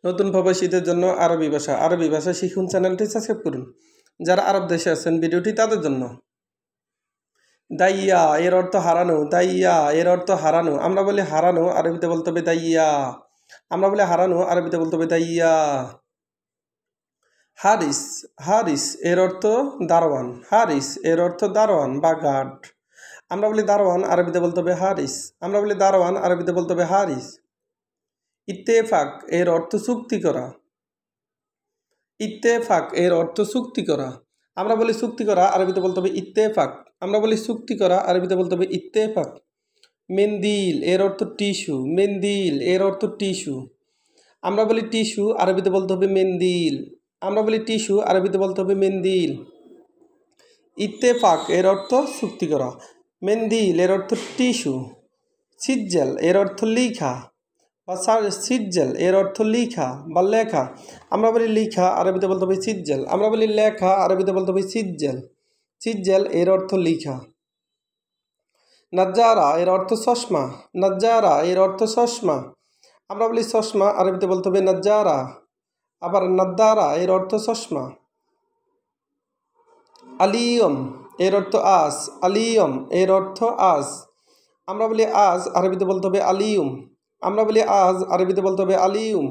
নতুন প্রবাসীদের জন্য আরবি ভাষা শিখুন চ্যানেলটি সাবস্ক্রাইব করুন। যারা আরব দেশে আছেন ভিডিওটি তাদের জন্য। দাইয়া এর অর্থ হারানো, দাইয়া এর অর্থ হারানো। আমরা বলি হারানো, আরবিতে বলতে হবে দাইয়া। আমরা বলি হারানো, আরবিতে বলতে হবে দাইয়া। হারিস, হারিস এর অর্থ দারোয়ান, হারিস এর অর্থ দারোয়ান বা গার্ড। আমরা বলি দারোয়ান, আরবিতে বলতে হবে হারিস। আমরা বলি দারোয়ান, আরবিতে বলতে হবে হারিস। ইত্তেফাক এর অর্থ চুক্তি করা, ইত্তেফাক এর অর্থ চুক্তি করা। আমরা বলি চুক্তি করা, আরবিতে বলতে হবে ইত্তেফাক। আমরা বলি চুক্তি করা, আরবিতে বলতে হবে ইত্তেফাক। মেন্দিল এর অর্থ টিস্যু, মেন্দিল এর অর্থ টিস্যু। আমরা বলি টিস্যু, আরবিতে বলতে হবে মেন্দিল। আমরা বলি টিস্যু, আরবিতে বলতে হবে মেন্দিল। ইত্তেফাক এর অর্থ চুক্তি করা, মেন্দিল এর অর্থ টিস্যু। সিজ্জেল এর অর্থ লিখা বা সিজ্জেল এর অর্থ লিখা বা লেখা। আমরা বলি লিখা, আরবিতে বলতে হবে সিজ্জেল। আমরা বলি লেখা, আরবিতে বলতে হবে সিজ্জেল। সিজ্জেল এর অর্থ লিখা। নাজ্জারা এর অর্থ চশমা, নাজ্জারা এর অর্থ চশমা। আমরা বলি চশমা, আরবিতে বলতে হবে নাজ্জারা। আবার নাদ্দারা এর অর্থ চশমা। আলিয়ম এর অর্থ আজ, আলিয়ম এর অর্থ আজ। আমরা বলি আজ, আরবিতে বলতে হবে আলিয়ুম। আমরা বলি আজ, আরবিতে বলতে হবে আলিয়ুম।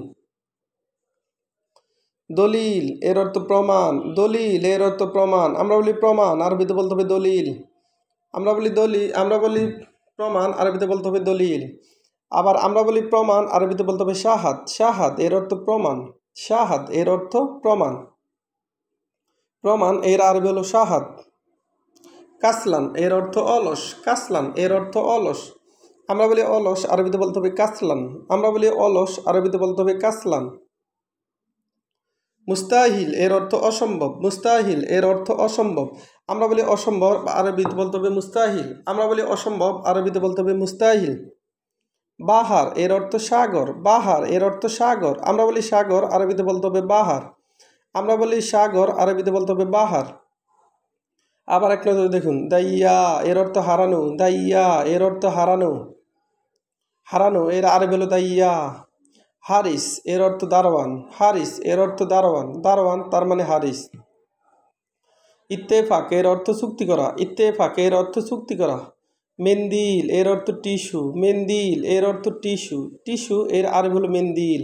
দলিল এর অর্থ প্রমাণ, দলিল এর অর্থ প্রমাণ। আমরা বলি প্রমাণ, আরবিতে বলতে হবে দলিল। আমরা বলি প্রমাণ, আরবিতে বলতে হবে দলিল। আবার আমরা বলি প্রমাণ, আরবিতে বলতে হবে শাহাদ, শাহাদ এর অর্থ প্রমাণ, শাহাদ এর অর্থ প্রমাণ। প্রমাণ এর আরবি হলো শাহাদ। কাসলান এর অর্থ অলস, কাসলান এর অর্থ অলস। আমরা বলি অলস, আরবিতে বলতে হবে কাসলান। আমরা বলি অলস, আরবিতে বলতে হবে কাসলান। মুস্তাহিল এর অর্থ অসম্ভব, মুস্তাহিল এর অর্থ অসম্ভব। আমরা বলি অসম্ভব, আরবিতে বলতে হবে মুস্তাহিল। আমরা বলি অসম্ভব, আরবিতে বলতে হবে মুস্তাহিল। বাহার এর অর্থ সাগর, বাহার এর অর্থ সাগর। আমরা বলি সাগর, আরবিতে বলতে হবে বাহার। আমরা বলি সাগর, আরবিতে বলতে হবে বাহার। আবার এক নজরে দেখুন, দাইয়া এর অর্থ হারানো, দাইয়া এর অর্থ হারানো, হারানো এর আরবি হলো দাইয়া। হারিস এর অর্থ দারোয়ান, হারিস এর অর্থ দারোয়ান, দারোয়ান তার মানে হারিস। ইত্তেফাক এর অর্থ চুক্তি করা, ইত্তেফাক এর অর্থ চুক্তি করা। মেন্দিল এর অর্থ টিস্যু, মেন্দিল এর অর্থ টিস্যু, টিস্যু এর আরবি হলো মেন্দিল।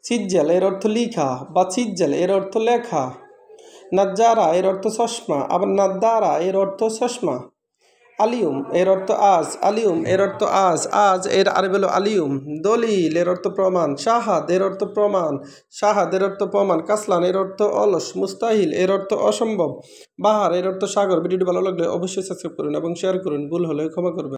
সিজ্জেল এর অর্থ লিখা বা সিজ্জেল এর অর্থ লেখা। নাজ্জারা এর অর্থ চশমা, আবার নাদ্দারা এর অর্থ চশমা। আলিয়ুম এর অর্থ আজ, আলিয়ুম এর অর্থ আজ, আজ এর আরবি হলো আলিয়ুম। দলিল এর অর্থ প্রমাণ, শাহাদ এর অর্থ প্রমাণ, শাহাদ এর অর্থ প্রমাণ। কাসলান এর অর্থ অলস, মুস্তাহিল এর অর্থ অসম্ভব, বাহার এর অর্থ সাগর। ভিডিওটি ভালো লাগলে অবশ্যই সাবস্ক্রাইব করুন এবং শেয়ার করুন। ভুল হলে ক্ষমা করবেন।